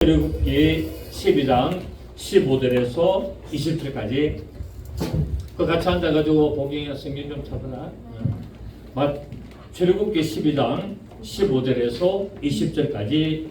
출애굽기 12장 15절에서 20절까지 그 같이 앉아가지고 복용의 성경 좀 찾아라. 출애굽기 12장 15절에서 20절까지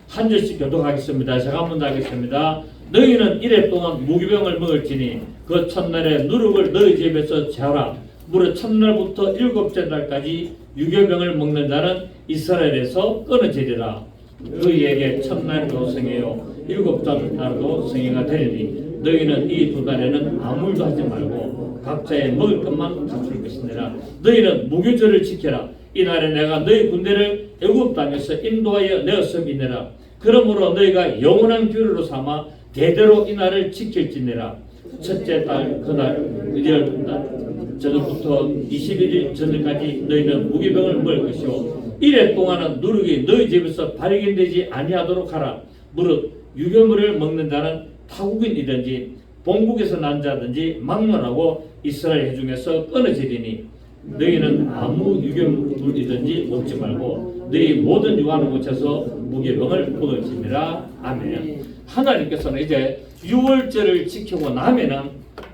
한 절씩 교독하겠습니다. 제가 한번 더 하겠습니다. 너희는 이래 동안 무기병을 먹을지니 그 첫날에 누룩을 너희 집에서 재하라. 무릇 첫날부터 일곱째 날까지 유교병을 먹는 자는 이스라엘에서 끊어지리라. 너희에게 첫날도 성회요 일곱째 날도 성회가 되리니 너희는 이 두 달에는 아무 일도 하지 말고 각자의 먹을 것만 갖출 것이니라. 너희는 무교절을 지켜라. 이날에 내가 너희 군대를 애굽 땅에서 인도하여 내었음이니라. 그러므로 너희가 영원한 규례로 삼아 대대로 이날을 지킬지니라. 첫째 달 그날 열날 저녁부터 21일 저녁까지 너희는 무기병을 먹을 것이요 이래 동안은 누룩이 너희 집에서 발견되지 아니하도록 하라. 무릇 유교물을 먹는 자는 타국인이든지 본국에서 난 자든지 막론하고 이스라엘 중에서 끊어지리니 너희는 아무 유교물이든지 먹지 말고 너희 모든 유하는 곳에서 무교병을 먹을지니라. 아멘. 하나님께서는 이제 유월절을 지키고 나면은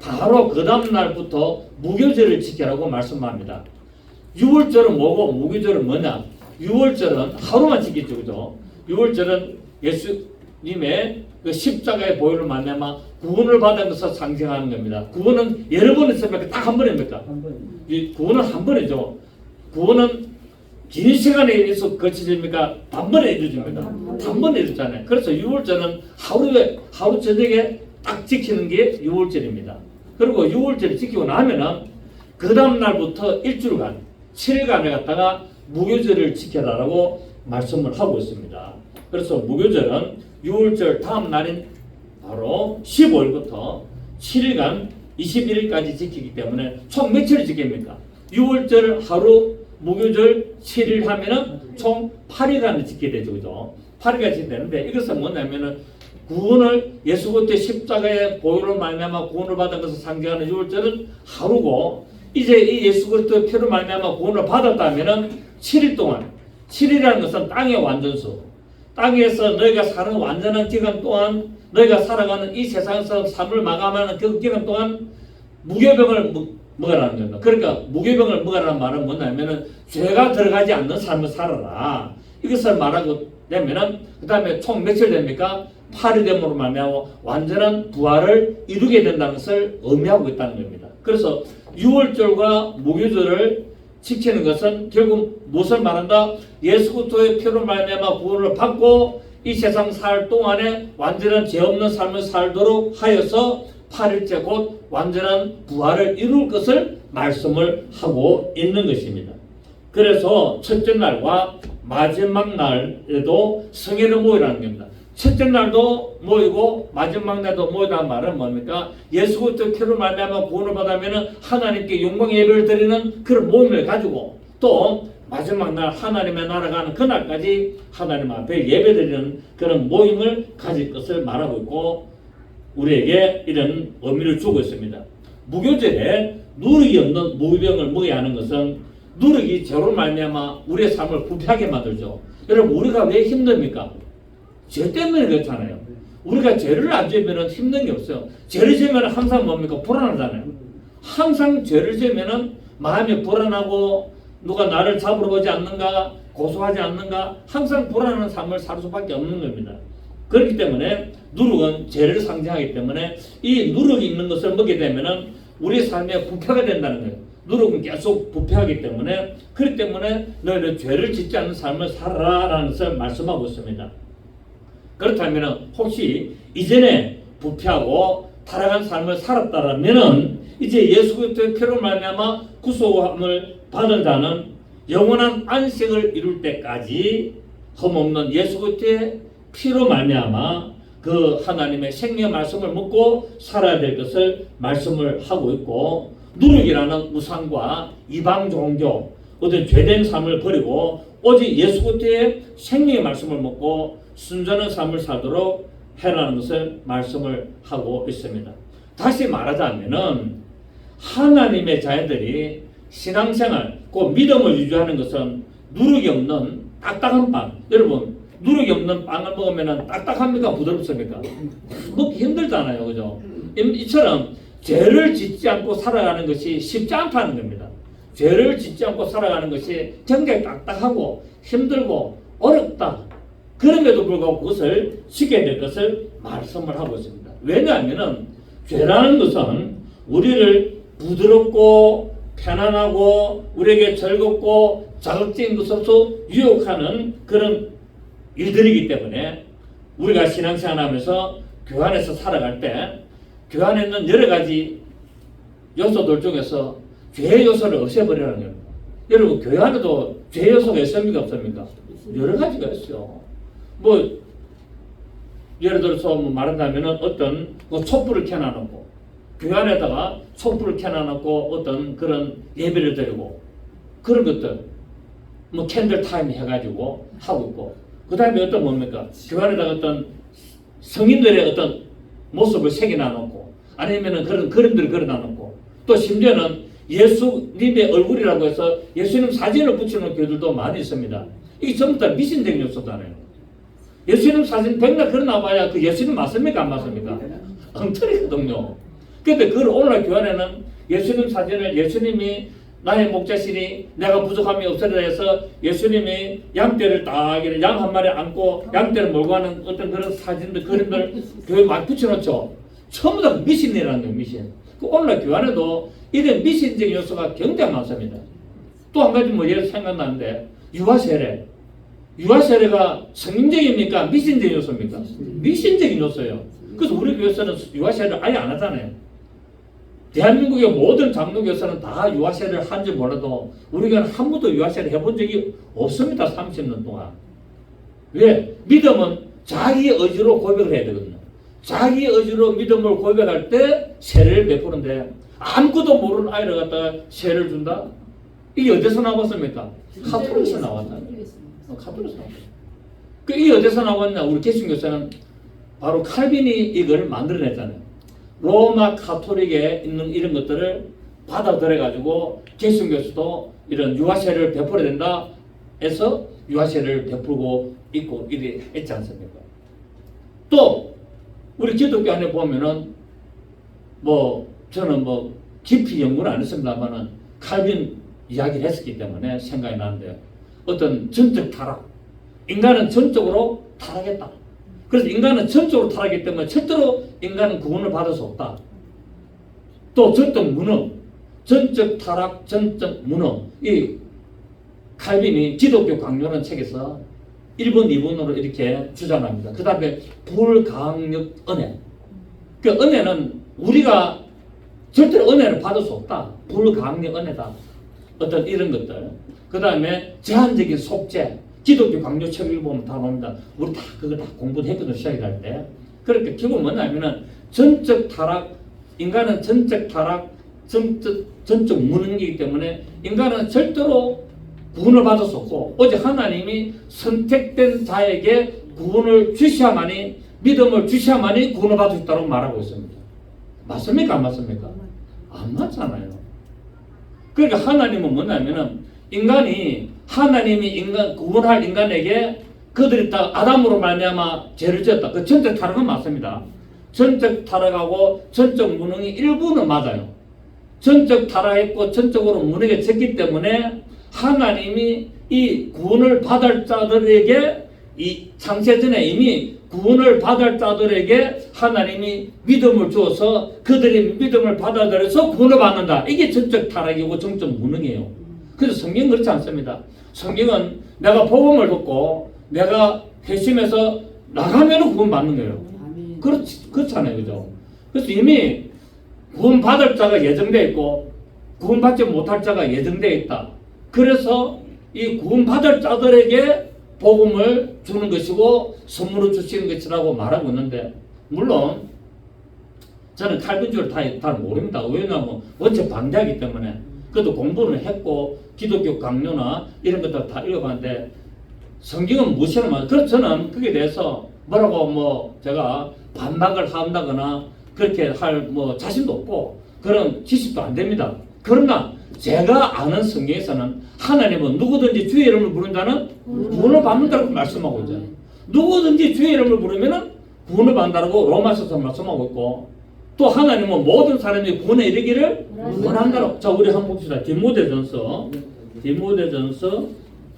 바로 그 다음 날부터 무교절을 지키라고 말씀합니다. 유월절은 뭐고 무교절은 뭐냐? 유월절은 하루만 지키죠, 그죠? 유월절은 예수님의 그 십자가의 보혈을 말미암아 구원을 받은 것을 상징하는 겁니다. 구원은 여러 번 했습니까? 딱 한 번입니까? 한 번. 이 구원은 한 번이죠. 구원은 긴 시간에 의해서 거쳐집니까? 단번에 이루어집니다. 단번에 이루어지잖아요. 그래서 유월절은 하루 저녁에 딱 지키는 게 유월절입니다. 그리고 유월절을 지키고 나면은 그 다음 날부터 일주일간 7일간에 갖다가 무교절을 지켜라라고 말씀을 하고 있습니다. 그래서 무교절은 유월절 다음 날인 바로 15일부터 7일간 21일까지 지키기 때문에 총 며칠을 지킵니까? 유월절 하루 무교절 7일 하면은 총 8일간을 지켜야 되죠. 그죠? 8일간 지켜야 되는데 이것은 뭐냐면은 구원을 예수 그리스도의 십자가의 보혈로 말미암아 구원을 받은 것을 상징하는 유월절은 하루고 이제 이 예수 그리스도의 피로 말미암아 구원을 받았다면은 7일 동안 7일이라는 것은 땅의 완전수 땅에서 너희가 사는 완전한 기간 동안 너희가 살아가는 이 세상에서 삶을 마감하는 그 기간 동안 무교병을 먹으라는 겁니다. 그러니까 무교병을 먹으라는 말은 뭐냐면은 죄가 들어가지 않는 삶을 살아라. 이것을 말하고 되면은 그 다음에 총 며칠 됩니까? 8일 됨으로 말미암아 완전한 부활을 이루게 된다는 것을 의미하고 있다는 겁니다. 그래서 유월절과 무교절을 지키는 것은 결국 무엇을 말한다? 예수 그리스도의 피로 말미암아 구원을 받고 이 세상 살 동안에 완전한 죄 없는 삶을 살도록 하여서 8일째 곧 완전한 부활을 이룰 것을 말씀을 하고 있는 것입니다. 그래서 첫째 날과 마지막 날에도 성회를 모이라는 겁니다. 첫째 날도 모이고 마지막 날도 모이라는 말은 뭡니까? 예수 그리스도의 피로 말미암아 구원을 받으면 하나님께 영광 예배를 드리는 그런 모임을 가지고 또 마지막 날 하나님의 나라가 하는 그날까지 하나님 앞에 예배드리는 그런 모임을 가질 것을 말하고 있고 우리에게 이런 의미를 주고 있습니다. 무교절에 누룩이 없는 무기병을 먹어야 하는 것은 누룩이 죄로 말미암아 우리의 삶을 부패하게 만들죠. 여러분 우리가 왜 힘듭니까? 죄 때문에 그렇잖아요. 우리가 죄를 안 지으면 힘든 게 없어요. 죄를 지으면 항상 뭡니까? 불안하잖아요. 항상 죄를 지으면 마음이 불안하고 누가 나를 잡으러 오지 않는가 고소하지 않는가 항상 불안한 삶을 살 수밖에 없는 겁니다. 그렇기 때문에 누룩은 죄를 상징하기 때문에 이 누룩이 있는 것을 먹게 되면 우리 삶에 부패가 된다는 거예요. 누룩은 계속 부패하기 때문에 그렇기 때문에 너희는 죄를 짓지 않는 삶을 살아라라는 것을 말씀하고 있습니다. 그렇다면 혹시 이전에 부패하고 타락한 삶을 살았다라면은 이제 예수 그리스도의 피로 말미암아 구속함을 받은 자는 영원한 안식을 이룰 때까지 흠없는 예수 그리스도의 피로 말미암아 그 하나님의 생명 말씀을 먹고 살아야 될 것을 말씀을 하고 있고 누룩이라는 우상과 이방 종교 어떤 죄된 삶을 버리고 오직 예수 그리스도의 생명의 말씀을 먹고 순전한 삶을 살도록 해라는 것을 말씀을 하고 있습니다. 다시 말하자면은 하나님의 자녀들이 신앙생활, 그 믿음을 유지하는 것은 누룩이 없는 딱딱한 빵. 여러분 누룩이 없는 빵을 먹으면 딱딱합니까? 부드럽습니까? 먹기 힘들잖아요. 그죠? 이처럼 죄를 짓지 않고 살아가는 것이 쉽지 않다는 겁니다. 죄를 짓지 않고 살아가는 것이 굉장히 딱딱하고 힘들고 어렵다. 그럼에도 불구하고 그것을 지켜야 될 것을 말씀을 하고 있습니다. 왜냐하면 죄라는 것은 우리를 부드럽고 편안하고 우리에게 즐겁고 자극적인 것으로서 유혹하는 그런 일들이기 때문에 우리가 신앙생활하면서 교회 안에서 살아갈 때 교회 안에 있는 여러 가지 요소들 중에서 죄 요소를 없애버리라는 겁니다. 여러분 교회 안에도 죄 요소가 있습니까 없습니까? 여러 가지가 있어요. 뭐 예를 들어서 뭐 말한다면 어떤 뭐 촛불을 켜놔놓고 교회 안에다가 촛불을 켜놔놓고 어떤 그런 예배를 드리고 그런 것들 뭐 캔들 타임 해가지고 하고 있고 그 다음에 어떤 뭡니까? 교회 안에다가 어떤 성인들의 어떤 모습을 새겨놔놓고 아니면은 그런 그림들을 그려놔놓고 또 심지어는 예수님의 얼굴이라고 해서 예수님 사진을 붙여놓은 교회들도 많이 있습니다. 이게 전부 다 미신적인 요소잖아요. 예수님 사진 백날 그려놔봐야 그 예수님 맞습니까? 안 맞습니까? 엉터리거든요. 근데 그걸 오늘날 교회 안에는 예수님 사진을 예수님이 나의 목자시니 내가 부족함이 없으리라 해서 예수님이 양떼를 딱 양 한 마리 안고 양떼를 몰고 가는 어떤 그런 사진들 그림들 교회에 많이 붙여놓죠. 전부 다 미신이라는 거예요. 미신. 그 오늘날 교회 안에도 이런 미신적인 요소가 굉장히 많습니다. 또 한 가지 뭐 예를 생각나는데 유아세례. 유아세례가 성경적입니까? 미신적인 요소입니까? 미신적인 요소예요. 그래서 우리 교회에서는 유아세례를 아예 안 하잖아요. 대한민국의 모든 장로교에서는 다 유아세례를 한지 몰라도 우리 교회는 한 번도 유아세례를 해본 적이 없습니다. 30년 동안. 왜? 믿음은 자기 의지로 고백을 해야 되거든요. 자기 의지로 믿음을 고백할 때 세례를 베푸는데 아무것도 모르는 아이를 갖다가 세례를 준다? 이게 어디서 나왔습니까? 카톨릭에서 나왔다. 카톨릭에서 나왔다. 이게 어디서 나왔냐? 우리 개신교사는 바로 칼빈이 이걸 만들어냈잖아요. 로마 카톨릭에 있는 이런 것들을 받아들여가지고 개신교에서도 이런 유아세례를 베풀어야 된다 해서 유아세례를 베풀고 있고 이래 했지 않습니까? 또 우리 기독교 안에 보면은 뭐 저는 뭐 깊이 연구는 안 했습니다만은 칼빈 이야기를 했었기 때문에 생각이 나는데 어떤 전적 타락, 인간은 전적으로 타락했다. 그래서 인간은 전적으로 타락하기 때문에 절대로 인간은 구원을 받을 수 없다. 또 전적 무능, 전적 타락, 전적 무능. 이 칼빈이 기독교 강요라는 책에서 1번, 2번으로 이렇게 주장합니다. 그 다음에 불강력 은혜. 그 은혜는 우리가 절대로 은혜를 받을 수 없다. 불강력 은혜다. 어떤 이런 것들. 그 다음에 제한적인 속죄. 기독교 강요 책을 보면 다 나옵니다. 우리 다 그거 다 공부했거든 시작이 할 때. 그러니까 결국 뭐냐면은 전적 타락, 인간은 전적 타락, 전적 무능이기 때문에 인간은 절대로 구원을 받을 수 없고 오직 하나님이 선택된 자에게 구원을 주셔야만이 믿음을 주셔야만이 구원을 받을 수 있다고 말하고 있습니다. 맞습니까? 안 맞습니까? 안 맞잖아요. 그러니까 하나님은 뭐냐면은 인간이 하나님이 인간 구원할 인간에게 그들이 다 아담으로 말미암아 죄를 지었다. 그 전적 타락은 맞습니다. 전적 타락하고 전적 무능이 일부는 맞아요. 전적 타락했고 전적으로 무능해졌기 때문에 하나님이 이 구원을 받을 자들에게 이 창세전에 이미 구원을 받을 자들에게 하나님이 믿음을 주어서 그들이 믿음을 받아들여서 구원을 받는다. 이게 전적 타락이고 전적 무능이에요. 그래서 성경은 그렇지 않습니다. 성경은 내가 복음을 듣고 내가 회심해서 나가면 구원 받는 거예요. 그렇잖아요. 그죠? 그래서 이미 구원 받을 자가 예정되어 있고 구원 받지 못할 자가 예정되어 있다. 그래서 이 구원 받을 자들에게 복음을 주는 것이고 선물을 주시는 것이라고 말하고 있는데 물론 저는 칼빈주를 다 모릅니다. 왜냐하면 원체 반대하기 때문에 그것도 공부를 했고 기독교 강요나 이런 것들 다 읽어봤는데 성경은 무엇이라는 말. 그래서 저는 그게 대해서 뭐라고 뭐 제가 반박을 한다거나 그렇게 할 뭐 자신도 없고 그런 지식도 안 됩니다. 그러나 제가 아는 성경에서는 하나님은 누구든지 주의 이름을 부른 자는 구원을 받는다고 말씀하고 있잖아요. 누구든지 주의 이름을 부르면은 구원을 받는다고 로마서에서 말씀하고 있고, 또 하나님은 모든 사람이 구원에 이르기를 원한다고. 자, 우리 한번 봅시다. 디모데전서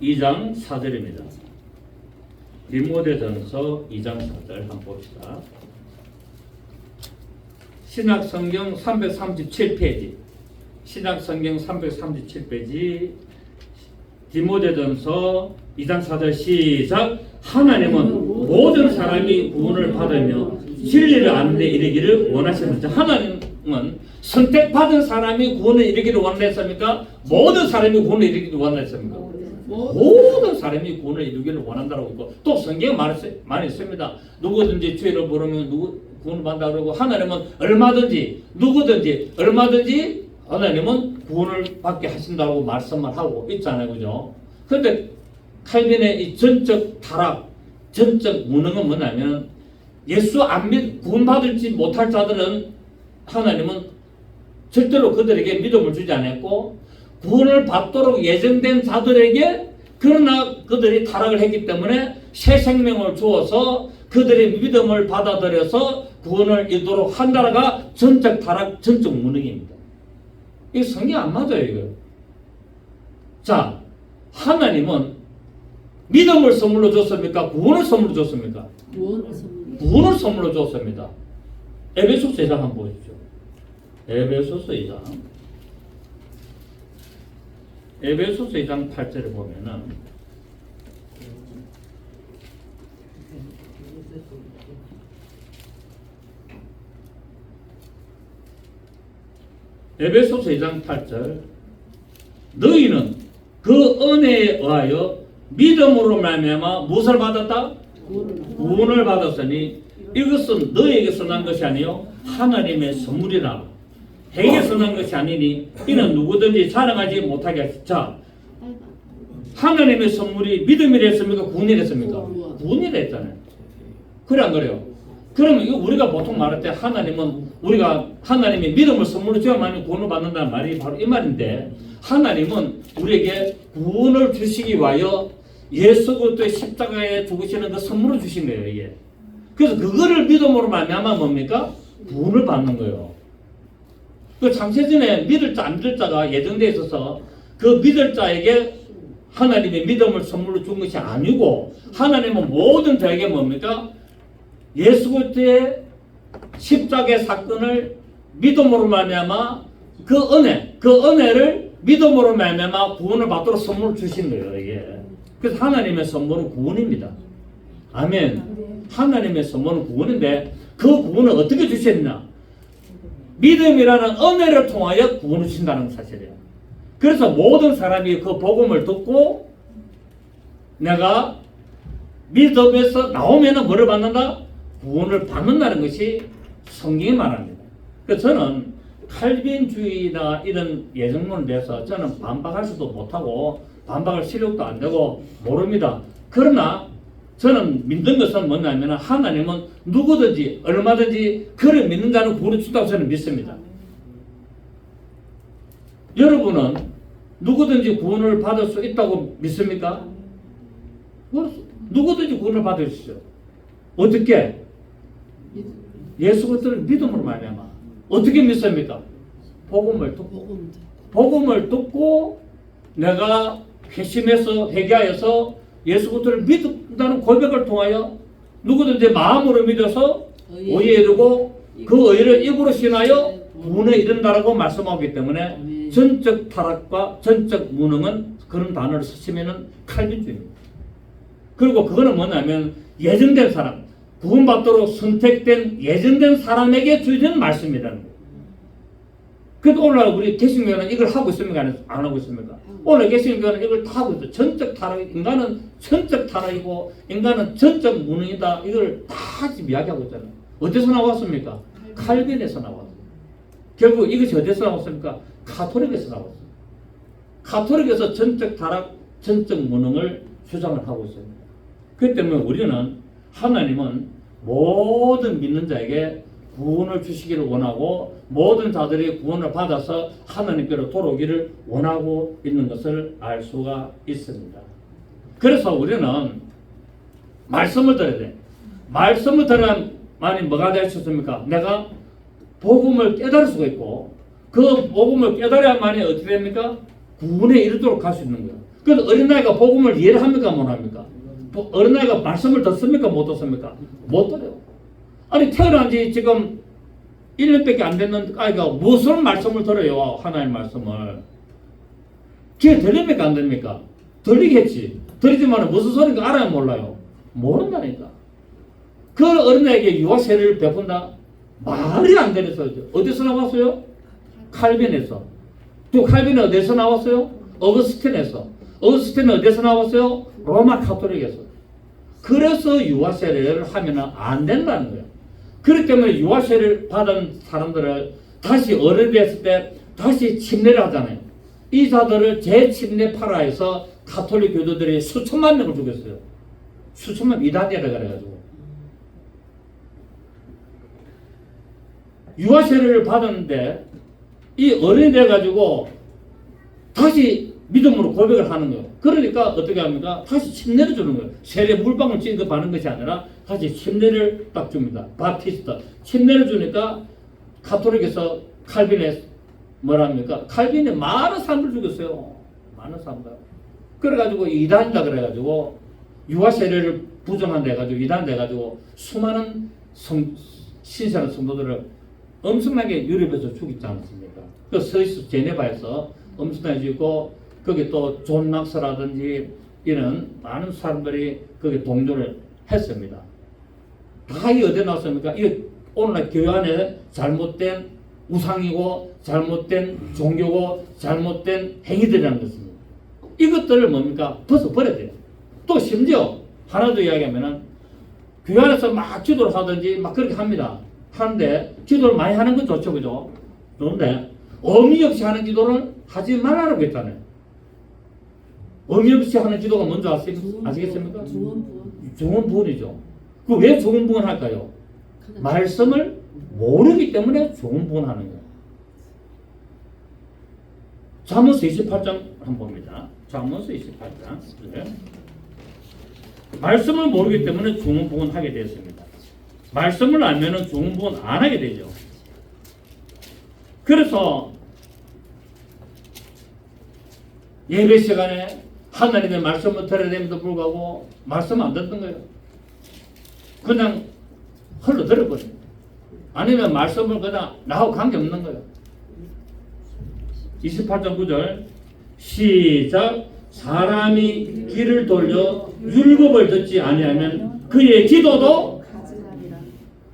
2장 4절입니다. 디모데전서 2장 4절 한번 봅시다. 신약성경 337페이지. 신약성경 337페이지. 디모데전서 2장 4절 시작. 하나님은 모든 사람이 구원을 받으며 진리를 아는 데 이르기를 원하셨는지. 하나님은 선택받은 사람이 구원에 이르기를 원했습니까? 모든 사람이 구원에 이르기를 원했습니까? 모든 사람이 구원에 이르기를 원한다고 있고, 또 성경에 많이 있습니다. 누구든지 주의를 부르면 구원을 받는다고 그러고, 하나님은 얼마든지 누구든지 얼마든지 하나님은 구원을 받게 하신다고 말씀을 하고 있잖아요. 그죠? 그런데 칼빈의 이 전적 타락, 전적 무능은 뭐냐면, 예수 안 구원받을지 못할 자들은 하나님은 절대로 그들에게 믿음을 주지 않았고, 구원을 받도록 예정된 자들에게 그러나 그들이 타락을 했기 때문에 새 생명을 주어서 그들의 믿음을 받아들여서 구원을 이루도록 한다라가 전적 타락, 전적 무능입니다. 이 성경 안 맞아요, 이거. 자, 하나님은 믿음을 선물로 줬습니까? 구원을 선물로 줬습니까? 구원을 선물로 줬습니다. 에베소서 2장 한번 보십시오. 에베소서 2장. 에베소서 2장 8절에 보면은 에베소서 2장 8절. 너희는 그 은혜에 의하여 믿음으로 말미암아 무엇을 받았다? 구원을 받았으니 이것은 너에게서 난 것이 아니요 하나님의 선물이라. 해에게서 난 것이 아니니 이는 누구든지 자랑하지 못하게 하시자. 자, 하나님의 선물이 믿음이랬습니까? 구원이랬습니까? 구원이랬잖아요. 그래 안 그래요? 그러면 이거 우리가 보통 말할 때 하나님은 우리가 하나님의 믿음을 선물로 줘야만 구원을 받는다는 말이 바로 이 말인데, 하나님은 우리에게 구원을 주시기 위하여 예수 그리스도의 십자가에 죽으시는 그 선물을 주신 거예요, 이게. 그래서 그거를 믿음으로 말미암아 뭡니까? 구원을 받는 거예요. 그 창세전에 믿을 자 안 믿을 자가 예정되어 있어서 그 믿을 자에게 하나님의 믿음을 선물로 준 것이 아니고, 하나님은 모든 자에게 뭡니까? 예수 그리스도의 십자가의 사건을 믿음으로 말미암아 그 은혜를 믿음으로 말미암아 구원을 받도록 선물을 주신 거예요, 이게. 그래서 하나님의 선물은 구원입니다. 아멘. 하나님의 선물은 구원인데, 그 구원을 어떻게 주셨냐? 믿음이라는 은혜를 통하여 구원을 주신다는 사실이에요. 그래서 모든 사람이 그 복음을 듣고 내가 믿음에서 나오면 뭐를 받는다? 구원을 받는다는 것이 성경이 말합니다. 그래서 저는 칼빈주의나 이런 예정론에 대해서 저는 반박할 수도 못하고 반박할 실력도 안 되고 모릅니다. 그러나 저는 믿는 것은 뭐냐면 하나님은 누구든지 얼마든지 그를 믿는 자는 구원을 준다고 저는 믿습니다. 여러분은 누구든지 구원을 받을 수 있다고 믿습니까? 누구든지 구원을 받을 수 있어요. 어떻게? 예수 그리스도를 믿음으로 말미암아. 어떻게 믿습니까? 복음을 듣고 내가 회심해서 회개하여서 예수 그리스도를 믿는다는 고백을 통하여 누구든지 마음으로 믿어서 의에 이르고 그 의를 입으로 신하여 구원에 이른다라고 말씀하기 때문에 전적 타락과 전적 무능은 그런 단어를 쓰시면은 칼빈주의입니다. 그리고 그거는 뭐냐면 예정된 사람, 구원받도록 선택된 예정된 사람에게 주어진 말씀이라는 거예요. 그래도 오늘 우리 개신교회는 이걸 하고 있습니까? 안 하고 있습니까? 오늘 개신교회는 이걸 다 하고 있어요. 전적 타락, 인간은 전적 타락이고 인간은 전적 무능이다. 이걸 다 지금 이야기하고 있잖아요. 어디서 나왔습니까? 칼빈에서 나왔어요. 결국 이것이 어디서 나왔습니까? 가톨릭에서 나왔어요. 가톨릭에서 전적 타락, 전적 무능을 주장을 하고 있습니다. 그렇기 때문에 우리는 하나님은 모든 믿는 자에게 구원을 주시기를 원하고 모든 자들이 구원을 받아서 하나님께로 돌아오기를 원하고 있는 것을 알 수가 있습니다. 그래서 우리는 말씀을 들어야 돼. 말씀을 들어야만이 뭐가 될 수 있습니까? 내가 복음을 깨달을 수가 있고 그 복음을 깨달아야만이 어떻게 됩니까? 구원에 이르도록 갈 수 있는 거예요. 그래서 어린아이가 복음을 이해를 합니까? 못 합니까? 어린아이가 말씀을 듣습니까? 못 듣습니까? 못 들어요. 아니 태어난 지 지금 1년밖에 안 됐는 아이가 무슨 말씀을 들어요? 하나님의 말씀을. 귀에 들립니까? 안 들립니까? 들리겠지. 들리지만 무슨 소리인가 알아야 몰라요. 모른다니까. 그 어린아이에게 유아세례를 베푼다? 말이 안 되는 소리죠. 어디서 나왔어요? 칼빈에서. 또 칼빈은 어디서 나왔어요? 어거스틴에서. 어거스틴은 어디서 나왔어요? 로마 카톨릭에서. 그래서 유아세례를 하면 안 된다는 거예요. 그렇기 때문에 유아세례를 받은 사람들을 다시 어른이 됐을 때 다시 침례를 하잖아요. 이 자들을 재침례파라해서 가톨릭 교도들이 수천만 명을 죽였어요. 수천만 이단이라 그래가지고. 유아세례를 받았는데 이 어른이 돼가지고 다시 믿음으로 고백을 하는 거예요. 그러니까 어떻게 합니까? 다시 침례를 주는 거예요. 세례 물방울 취급하는 것이 아니라 다시 침례를 딱 줍니다. 바티스타. 침례를 주니까 가톨릭에서 칼빈에 뭐랍니까? 칼빈이 많은 사람들 죽였어요. 많은 사람들. 그래가지고 이단이다 그래가지고 유아세례를 부정한다 해가지고 이단 돼가지고 수많은 신선한 성도들을 엄청나게 유럽에서 죽이지 않았습니까? 그 스위스 제네바에서 엄청나게 죽이고 거기 또 존 낙서라든지 이런 많은 사람들이 거기 동조를 했습니다. 다 이 어디에 나왔습니까? 이 오늘날 교회 안에 잘못된 우상이고 잘못된 종교고 잘못된 행위들이라는 것입니다. 이것들을 뭡니까? 벗어버려야 돼요. 또 심지어 하나 더 이야기하면은 교회 안에서 막 기도를 하든지 막 그렇게 합니다. 하는데 기도를 많이 하는 건 좋죠, 그죠? 그런데 의미 없이 하는 기도를 하지 말라고 했잖아요. 의미 없이 하는 기도가 뭔지 아시겠습니까? 중언부언이죠. 그 왜 중언부언 할까요? 말씀을 모르기 때문에 중언부언 하는 거예요. 잠언서 28장 한번 봅니다. 잠언서 28장. 네. 말씀을 모르기 때문에 중언부언 하게 되었습니다. 말씀을 알면은 중언부언 안 하게 되죠. 그래서 예배 시간에 하나님의 말씀을 들어야 됨에도 불구하고 말씀 안 듣는 거예요. 그냥 흘러들어 버려요. 아니면 말씀을 그냥 나하고 관계없는 거예요. 28장 9절 시작. 사람이 귀를 돌려 율법을 듣지 아니하면 그의 기도도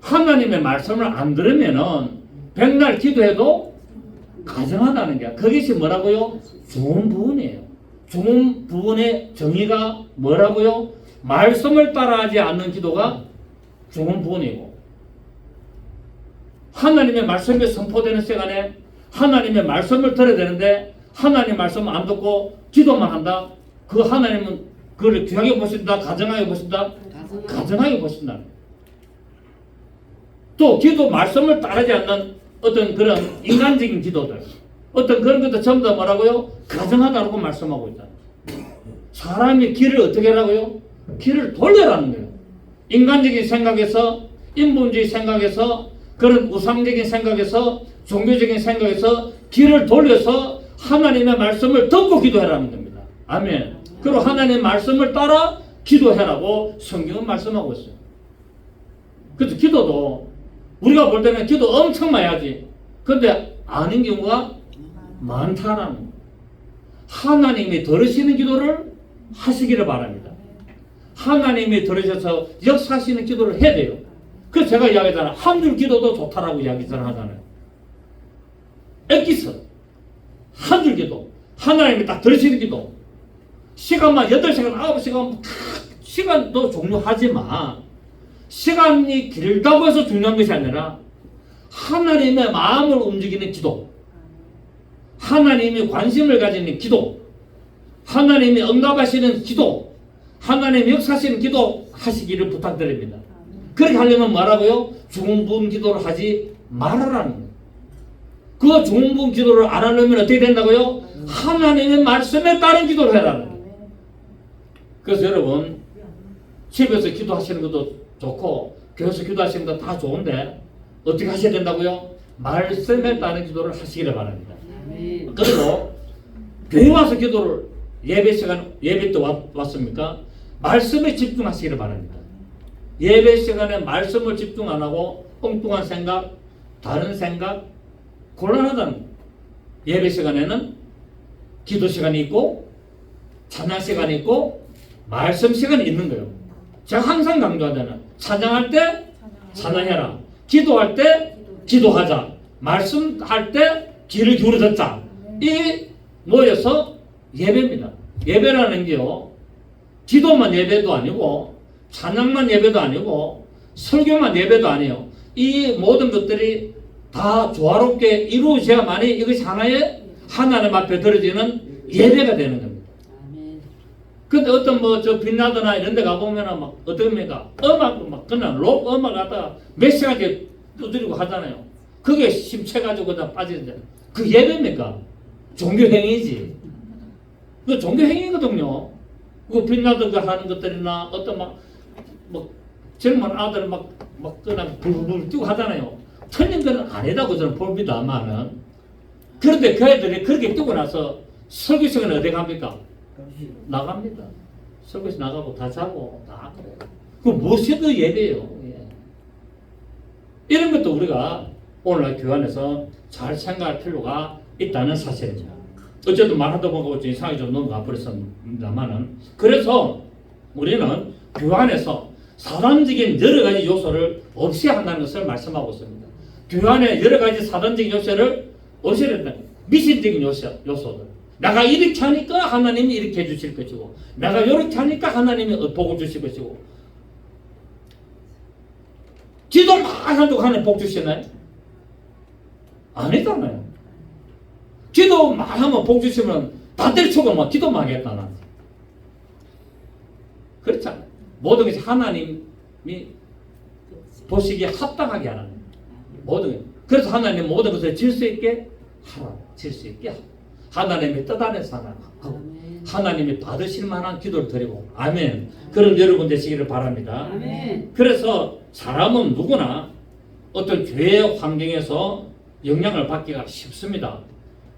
하나님의 말씀을 안 들으면은 백날 기도해도 가정하다는 게 그것이 뭐라고요? 좋은 부분이에요. 좋은 부분의 정의가 뭐라고요? 말씀을 따라하지 않는 기도가 좋은 부분이고 하나님의 말씀이 선포되는 시간에 하나님의 말씀을 들어야 되는데 하나님 말씀을 안 듣고 기도만 한다? 그 하나님은 그걸 귀하게 보신다? 가정하게 보신다? 가정하게 보신다. 또 기도 말씀을 따르지 않는 어떤 그런 인간적인 기도들 어떤 그런 것도 전부 다 뭐라고요? 가정하다고 말씀하고 있다. 사람이 길을 어떻게 하라고요? 길을 돌려라는 거예요. 인간적인 생각에서 인본주의 생각에서 그런 우상적인 생각에서 종교적인 생각에서 길을 돌려서 하나님의 말씀을 듣고 기도해라는 겁니다. 아멘. 그리고 하나님의 말씀을 따라 기도해라고 성경은 말씀하고 있어요. 그래서 기도도 우리가 볼 때는 기도 엄청 많이 하지. 근데 아닌 경우가 많다라는 거예요. 하나님이 들으시는 기도를 하시기를 바랍니다. 하나님이 들으셔서 역사하시는 기도를 해야 돼요. 그래서 제가 이야기하잖아요. 한 줄 기도도 좋다라고 이야기 잘 하잖아요. 엑기스 한 줄 기도 하나님이 딱 들으시는 기도 시간만 8시간 9시간 시간도 종료하지만 시간이 길다고 해서 중요한 것이 아니라 하나님의 마음을 움직이는 기도 하나님이 관심을 가지는 기도 하나님이 응답하시는 기도 하나님이 역사하시는 기도 하시기를 부탁드립니다. 그렇게 하려면 뭐라고요? 중언부언 기도를 하지 말아라는 거예요. 그 중언부언 기도를 안 하려면 어떻게 된다고요? 하나님의 말씀에 따른 기도를 해라는 거예요. 그래서 여러분 집에서 기도하시는 것도 좋고 교회에서 기도하시는 것도 다 좋은데 어떻게 하셔야 된다고요? 말씀에 따른 기도를 하시기를 바랍니다. 그리고 교회 와서 기도를 예배 시간 예배 때 왔습니까? 말씀에 집중하시기를 바랍니다. 예배 시간에 말씀을 집중 안 하고 엉뚱한 생각, 다른 생각, 곤란하다는 예배 시간에는 기도 시간이 있고 찬양 시간이 있고 말씀 시간이 있는 거예요. 제가 항상 강조하잖아요. 찬양할 때 찬양해라. 기도할 때 기도하자. 말씀할 때 귀를 기울여 듣자. 이게 모여서 예배입니다. 예배라는 게요. 기도만 예배도 아니고 찬양만 예배도 아니고 설교만 예배도 아니에요. 이 모든 것들이 다 조화롭게 이루어져야만이 이것이 하나의 하나님 앞에 드려지는 예배가 되는 겁니다. 근데 어떤 뭐 저 빈라드나 이런 데 가보면은 막 어떻습니까? 음악 막 그냥 록 음악 갖다가 몇 시간째 두드리고 하잖아요. 그게 심취해가지고 그냥 빠지는데 그 예배입니까? 종교행위지. 그 종교행위거든요. 그 빈라드가 하는 것들이나 어떤 막 젊은 아들 막 그냥 불불 뛰고 하잖아요. 틀린 거는 아니다고 저는 봅니다만은. 그런데 그 애들이 그렇게 뛰고 나서 설교 시간에 어디 갑니까? 나갑니다. 설교시 나가고 다 자고 다 그래요. 그 무엇이 그 예배예요. 예. 이런 것도 우리가 오늘날 교회 안에서 잘 생각할 필요가 있다는 사실입니다. 어쨌든 말하다 보니까 이상하게 좀 넘어가 버렸습니다만은 그래서 우리는 교회 안에서 사단적인 여러 가지 요소를 없애야 한다는 것을 말씀하고 있습니다. 교회 안에 여러 가지 사단적인 요소를 없애야 된다. 미신적인 요소들. 내가 이렇게 하니까 하나님이 이렇게 해주실 것이고 내가 이렇게 하니까 하나님이 복을 주실 것이고 기도 막 한다고 하나님 복 주시나요? 아니잖아요. 기도 막 하면 복 주시면 다 때려치고 막 기도만 하겠다. 그렇잖아요. 모든 것이 하나님이 보시기에 합당하게 하는 모든 것. 그래서 하나님 모든 것을 질 수 있게 하라. 질 수 있게 하라. 하나님의 뜻 안에서 하고 하나님이 받으실 만한 기도를 드리고 아멘. 그런 여러분 되시기를 바랍니다. 아멘. 그래서 사람은 누구나 어떤 교회 환경에서 영향을 받기가 쉽습니다.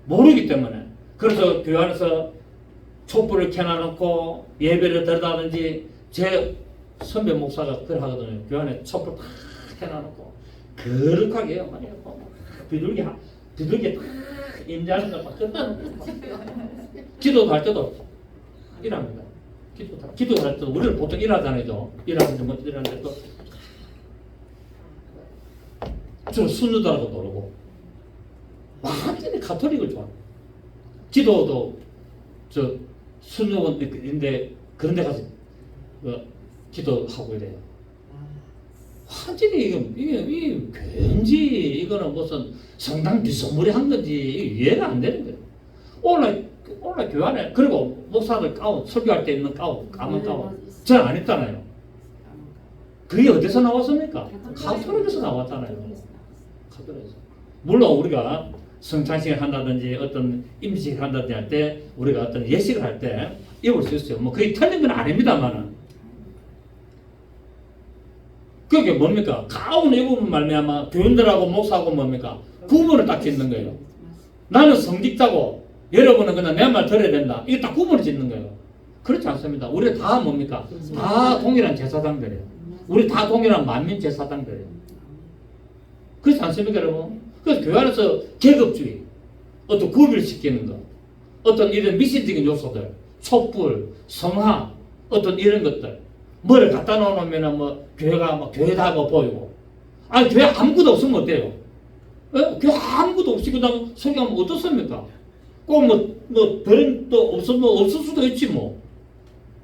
모르기 때문에. 그래서 교회 안에서 촛불을 켜놔놓고 예배를 드린다든지 제 선배 목사가 그걸 하거든요. 교회 안에 촛불 다 켜놔놓고 거룩하게 해요. 비둘기 딱 임자는 것막 기도도 할 때도 일합니다. 기도도 할 때도 우리는 보통 일하잖아요. 일하는데 또 저 순누다라고 모르고 완전히 가톨릭을 좋아합니다. 기도도 저 순누원인데 그런 데 가서 기도하고 이래요. 완전히 이게 괜지 이거는 무슨 성당 비스무리 한 건지 이해가 안 되는 거예요. 오늘 교회 안에 그리고 목사들 가운 설교할 때 있는 가운 까만 가운 저는 안 했잖아요. 그게 어디서 나왔습니까? 가톨릭에서 나왔잖아요. 가톨릭에서. 물론 우리가 성찬식을 한다든지 어떤 임식을 한다든지 할 때 우리가 어떤 예식을 할 때 입을 수 있어요. 뭐 그게 틀린 건 아닙니다만은. 그게 뭡니까? 가운 입으면 말미암아 교인들하고 목사하고 뭡니까? 구분을 딱 짓는 거예요. 나는 성직자고 여러분은 그냥 내 말 들어야 된다. 이게 딱 구분을 짓는 거예요. 그렇지 않습니다. 우리 다 뭡니까? 다 동일한 제사장들이에요. 우리 다 동일한 만민 제사장들이에요. 그렇지 않습니까, 여러분? 그래서 교회 안에서 계급주의, 어떤 구별시키는 것, 어떤 이런 미신적인 요소들, 촛불, 성화, 어떤 이런 것들, 뭐를 갖다 놓으면 뭐 교회가 뭐 교회다고 보이고, 아니 교회 아무것도 없으면 어때요? 에? 교회 아무것도 없이 그냥 설교하면 어떻습니까? 꼭 뭐 다른 또 없으면 없을 수도 있지 뭐.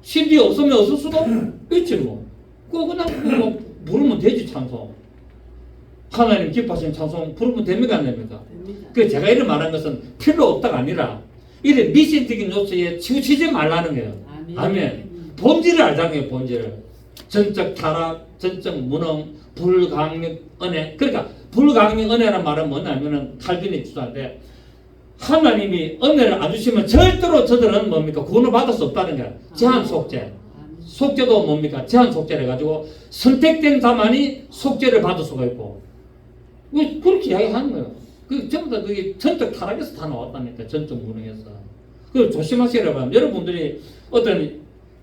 CD 없으면 없을 수도 있지 뭐. 그거 그냥 뭐 부르면 되지 찬송. 하나님 기뻐하시는 찬송 부르면 됩니까 안 됩니까? 그 제가 이런 말한 것은 필요 없다가 아니라 이런 미신적인 요소에 치우치지 말라는 거예요. 아멘. 본질을 알자는 거예요. 본질을. 전적 타락, 전적 무능, 불강력 은혜. 그러니까 불강력 은혜라는 말은 뭐냐면은 칼빈이 주장하는데 하나님이 은혜를 안 주시면 절대로 저들은 뭡니까? 구원을 받을 수 없다는 거예요. 제한 속죄. 속죄도 뭡니까? 제한 속죄를 해가지고 선택된 자만이 속죄를 받을 수가 있고, 왜 그렇게 이야기하는 거예요? 그 전부 다 그게 전적 타락에서 다 나왔다니까. 전적 무능에서. 그 조심하시라고. 여러분들이 어떤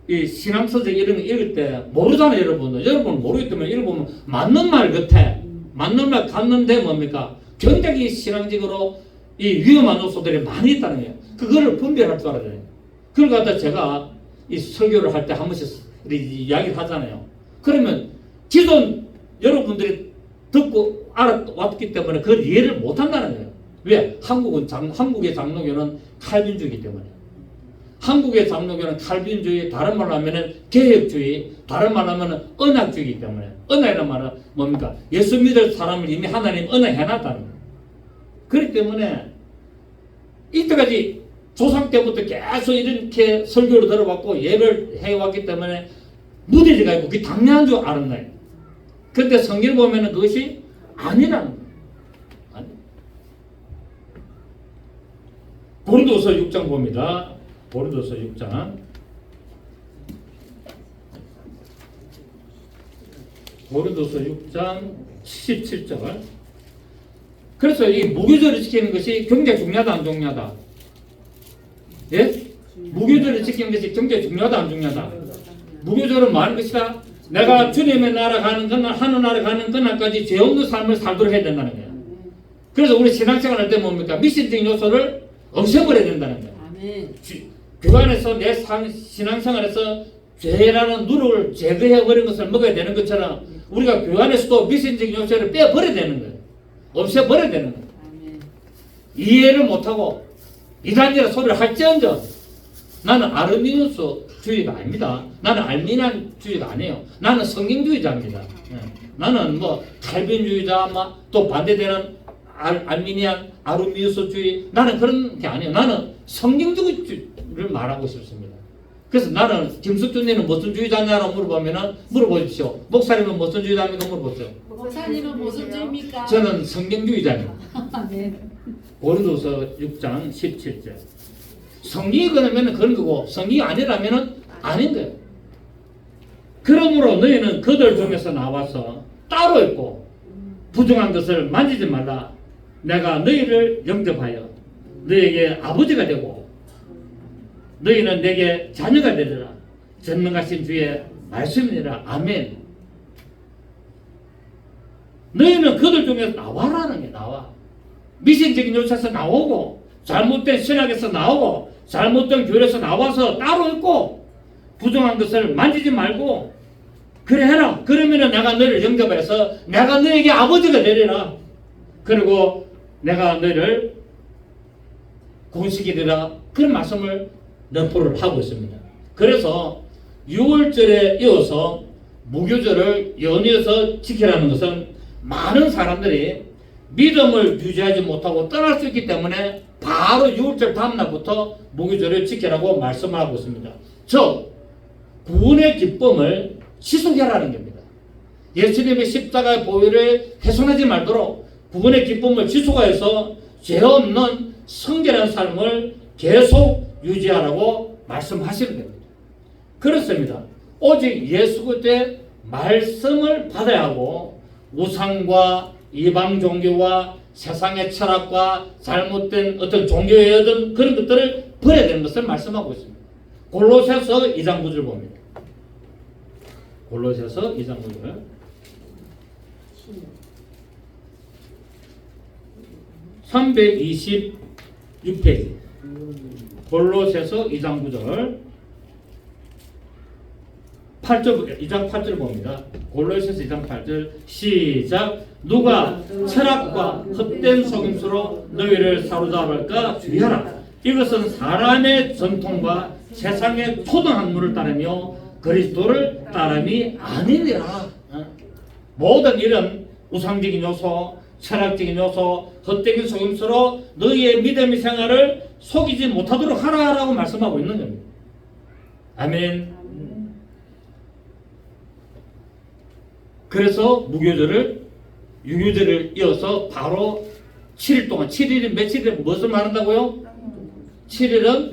이 신앙서적 이런 거 읽을 때 모르잖아요, 여러분들. 여러분 모르기 때문에 읽어보면 맞는 말 같아. 맞는 말 같는데 뭡니까? 굉장히 신앙적으로 이 위험한 요소들이 많이 있다는 거예요. 그거를 분별할 줄 알아야 돼요. 그걸 갖다 제가 이 설교를 할 때 한 번씩 이야기를 하잖아요. 그러면 기존 여러분들이 듣고 알아왔기 때문에 그걸 이해를 못 한다는 거예요. 왜? 한국의 장로교는 칼빈주의이기 때문에. 한국의 장로교는 칼빈주의, 다른 말로 하면은 개혁주의, 다른 말로 하면은 언약주의이기 때문에. 언약이란 말은 뭡니까? 예수 믿을 사람을 이미 하나님 언약해놨다는 거예요. 그렇기 때문에 이때까지 조상 때부터 계속 이렇게 설교를 들어봤고 예를 해왔기 때문에 무뎌져가 있고 그게 당연한 줄 아는 거예요. 그런데 성경을 보면은 그것이 아니라는 거예요. 아니. 고린도서 6장 봅니다. 고린도서 6장. 고린도서 6장 77절. 그래서 이 무교절을 지키는 것이 굉장히 중요하다, 안 중요하다? 예? 무교절을 지키는 것이 굉장히 중요하다, 안 중요하다? 무교절은 뭐 하는 것이다? 내가 주님의 나라 가는 그날, 하늘나라 가는 그날까지 죄 없는 삶을 살도록 해야 된다는 거예요. 그래서 우리 신앙생활 할 때 뭡니까? 미신적인 요소를 없애버려야 된다는 거예요. 교회 안에서 내 신앙생활에서 죄라는 누룩을 제거해버린 것을 먹어야 되는 것처럼 우리가 교회 안에서도 미신적인 요소를 빼버려야 되는 거예요. 없애버려야 되는 거예요. 이해를 못하고 이단이라 소리를 할지언정 나는 아르미누스주의가 아닙니다. 나는 알미니안주의가 아니에요. 나는 성경주의자입니다. 나는 뭐 칼빈주의자, 또 반대되는 알미니안, 아르미누스주의, 나는 그런 게 아니에요. 나는 성경주의를 말하고 싶습니다. 그래서 나는 김숙준님은 무슨 주의자냐고 물어보십시오. 목사님은 무슨 주의자입니까? 물어보세요. 목사님은 무슨 주입니까? 저는 성경주의자입니다. 네. 고린도서 6장 17절. 성경이 그러면 그런 거고 성경이 아니라면 아닌 거예요. 그러므로 너희는 그들 중에서 나와서 따로 있고 부정한 것을 만지지 말라. 내가 너희를 영접하여 너희에게 아버지가 되고 너희는 내게 자녀가 되리라. 전능하신 주의 말씀이니라. 아멘. 너희는 그들 중에서 나와라는 게 나와. 미신적인 요소에서 나오고 잘못된 신학에서 나오고 잘못된 교회에서 나와서 따로 있고 부정한 것을 만지지 말고 그래 해라. 그러면은 내가 너희를 영접해서 내가 너에게 아버지가 되리라. 그리고 내가 너희를 군식이리라. 그런 말씀을 넌포를 하고 있습니다. 그래서 6월절에 이어서 무교절을 연이어서 지키라는 것은 많은 사람들이 믿음을 유지하지 못하고 떠날 수 있기 때문에 바로 6월절 다음날부터 무교절을 지키라고 말씀을 하고 있습니다. 즉 구원의 기쁨을 지속하라는 겁니다. 예수님의 십자가의 보혈을 훼손하지 말도록 구원의 기쁨을 지속하여서 죄 없는 성결한 삶을 계속 유지하라고 말씀하시는 겁니다. 그렇습니다. 오직 예수 그리스도의 말씀을 받아야 하고 우상과 이방 종교와 세상의 철학과 잘못된 어떤 종교의 어떤 그런 것들을 버려야 되는 것을 말씀하고 있습니다. 골로새서 2장 9절 봅니다. 골로새서 2장 9절. (326페이지) 골로새서 2장 9절 8절, 2장 8절 봅니다. 골로새서 2장 8절 시작. 누가 철학과 헛된 속임수로 너희를 사로잡을까 주의하라. 이것은 사람의 전통과 세상의 초등학문을 따르며 그리스도를 따름이 아니니라. 모든 이런 우상적인 요소, 철학적인 요소, 헛된 속임수로 너희의 믿음의 생활을 속이지 못하도록 하라라고 말씀하고 있는 겁니다. 아멘. 그래서 무교절을 6.25절을 이어서 바로 7일 동안 7일은 며칠에 무엇을 말한다고요? 7일은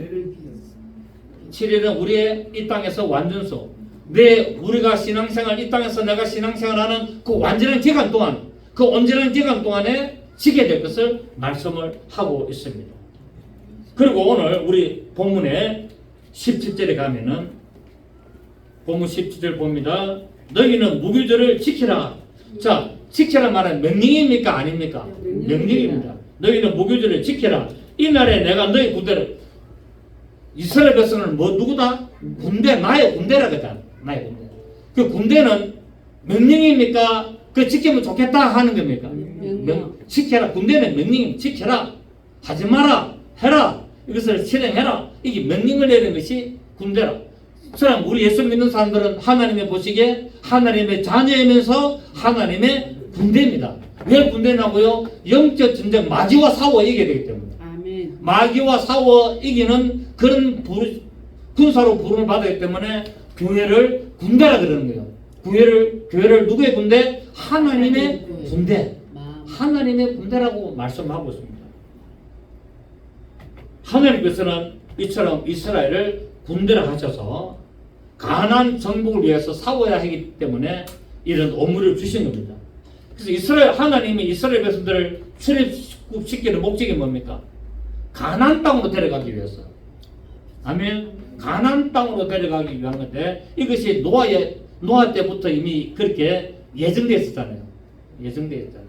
우리의 이 땅에서 완전수 우리가 신앙생활, 이 땅에서 내가 신앙생활하는 그 완전한 기간 동안, 그 온전한 기간 동안에 지게 될 것을 말씀을 하고 있습니다. 그리고 오늘 우리 본문에 17절에 가면은 본문 17절 봅니다. 너희는 무교절을 지키라. 자, 지키라 말은 명령입니까? 아닙니까? 명령입니다. 너희는 무교절을 지키라. 이날에 내가 너희 군대를, 이스라엘 백성은 뭐 누구다? 군대, 나의 군대라거든. 나의 군대. 그 군대는 명령입니까? 그 지키면 좋겠다 하는 겁니까? 지켜라. 군대는 명령, 지켜라. 하지 마라. 해라. 이것을 실행해라. 이게 명령을 내리는 것이 군대라. 그럼 우리 예수 믿는 사람들은 하나님의 보시기에 하나님의 자녀이면서 하나님의 군대입니다. 왜 군대냐고요? 영적 전쟁, 마귀와 싸워 이기게 되기 때문에. 아멘. 마귀와 싸워 이기는 그런 군사로 부름을 받았기 때문에 교회를 군대라 그러는 거예요. 교회를 누구의 군대? 하나님의 군대. 하나님의 군대라고 말씀하고 있습니다. 하나님께서는 이처럼 이스라엘을 군대라 하셔서 가나안 정복을 위해서 싸워야 하기 때문에 이런 업무를 주신 겁니다. 그래서 하나님이 이스라엘 백성들을 출애굽시키는 목적이 뭡니까? 가나안 땅으로 데려가기 위해서. 아멘. 가나안 땅으로 데려가기 위한 건데 이것이 노아 때부터 이미 그렇게 예정되어 있었잖아요. 예정되어 있잖아요.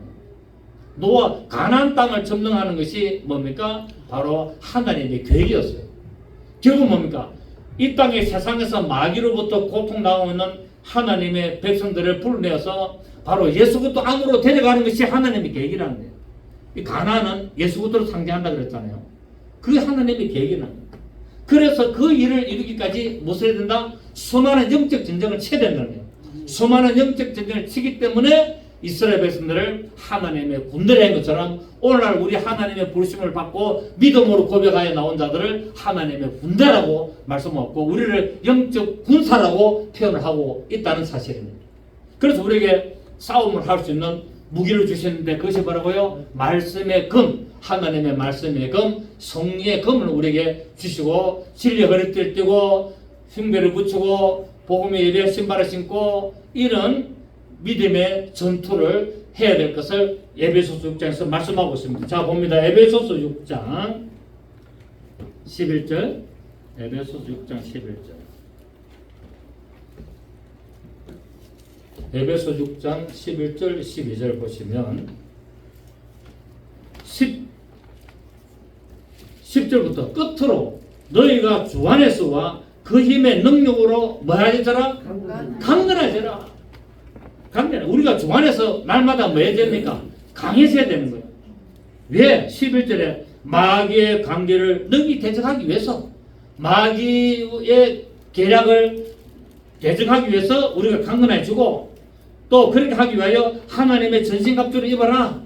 가나안 땅을 점령하는 것이 뭡니까? 바로 하나님의 계획이었어요. 결국 뭡니까? 이 땅의 세상에서 마귀로부터 고통당하는 하나님의 백성들을 불러내어서 바로 예수 그리스도 안으로 데려가는 것이 하나님의 계획이라는 거예요. 이 가나안은 예수 그리스도를 상징한다 그랬잖아요. 그게 하나님의 계획이라는 거예요. 그래서 그 일을 이루기까지 무엇을 해야 된다? 수많은 영적 전쟁을 쳐야 된다는 거예요. 수많은 영적 전쟁을 치기 때문에 이스라엘 백성들을 하나님의 군대를 한 것처럼 오늘날 우리 하나님의 부르심을 받고 믿음으로 고백하여 나온 자들을 하나님의 군대라고 말씀하고 우리를 영적 군사라고 표현을 하고 있다는 사실입니다. 그래서 우리에게 싸움을 할 수 있는 무기를 주셨는데 그것이 뭐라고요? 말씀의 금, 하나님의 말씀의 금, 성령의 금을 우리에게 주시고 진리의 허리띠를 띠고 흉배를 붙이고 복음의 예배의 신발을 신고 이런 믿음의 전투를 해야 될 것을 에베소서 6장에서 말씀하고 있습니다. 자 봅니다. 에베소서 6장 11절 에베소서 6장 11절 에베소 6장 11절 12절 보시면 10절부터 끝으로 너희가 주 안에서와 그 힘의 능력으로 뭐하여져라? 강건하여져라. 우리가 주 안에서 날마다 뭐 해야 됩니까? 강해져야 되는 거예요. 왜? 11절에 마귀의 관계를 능히 대적하기 위해서 마귀의 계략을 대적하기 위해서 우리가 강건해지고 또 그렇게 하기 위하여 하나님의 전신갑주를 입어라.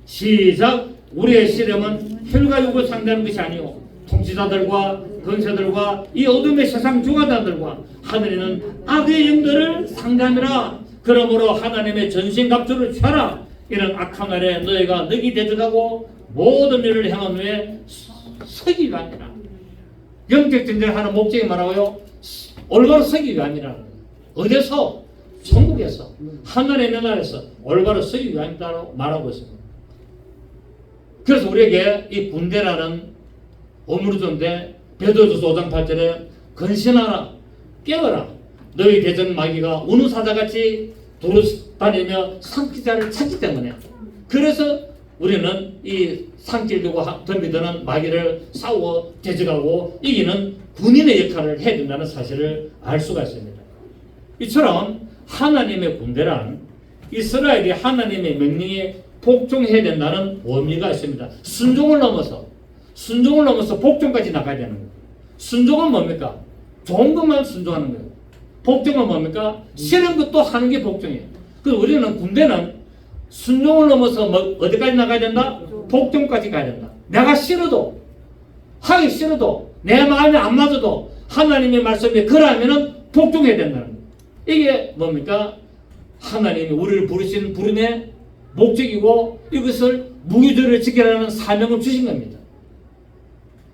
시작. 우리의 씨름은 혈과 육을 상대하는 것이 아니요 통치자들과 권세들과 이 어둠의 세상 중하자들과 하늘에는 악의 영들을 상대하느라. 그러므로 하나님의 전신갑주를 취하라. 이런 악한 날에 너희가 능히 대적하고 모든 일을 향한 후에 서기가 아니라. 영적 전쟁을 하는 목적이 뭐라고요? 올바로 서기가 아니라. 어디서? 천국에서 하늘의 나라에서 올바로 서기가 아니라고 말하고 있습니다. 그래서 우리에게 이 군대라는 어무를 줬는데 베드로전서 5장 8절에 근신하라 깨어라 너희 대전 마귀가 우는 사자같이 두루다니며 삼키자를 찾기 때문에 그래서 우리는 이 상길들고 덤비드는 마귀를 싸워 대적하고 이기는 군인의 역할을 해야 된다는 사실을 알 수가 있습니다. 이처럼 하나님의 군대란 이스라엘이 하나님의 명령에 복종해야 된다는 의미가 있습니다. 순종을 넘어서 복종까지 나가야 되는 거예요. 순종은 뭡니까? 좋은 것만 순종하는 거예요. 복종은 뭡니까? 싫은 것도 하는 게 복종이에요. 그래서 우리는 군대는 순종을 넘어서 어디까지 나가야 된다? 복종까지 가야 된다. 내가 싫어도 하기 싫어도 내 마음에 안 맞아도 하나님의 말씀에 그러면은 복종해야 된다는 거예요. 이게 뭡니까? 하나님이 우리를 부르신 부름의 목적이고 이것을 무기절을 지키라는 사명을 주신 겁니다.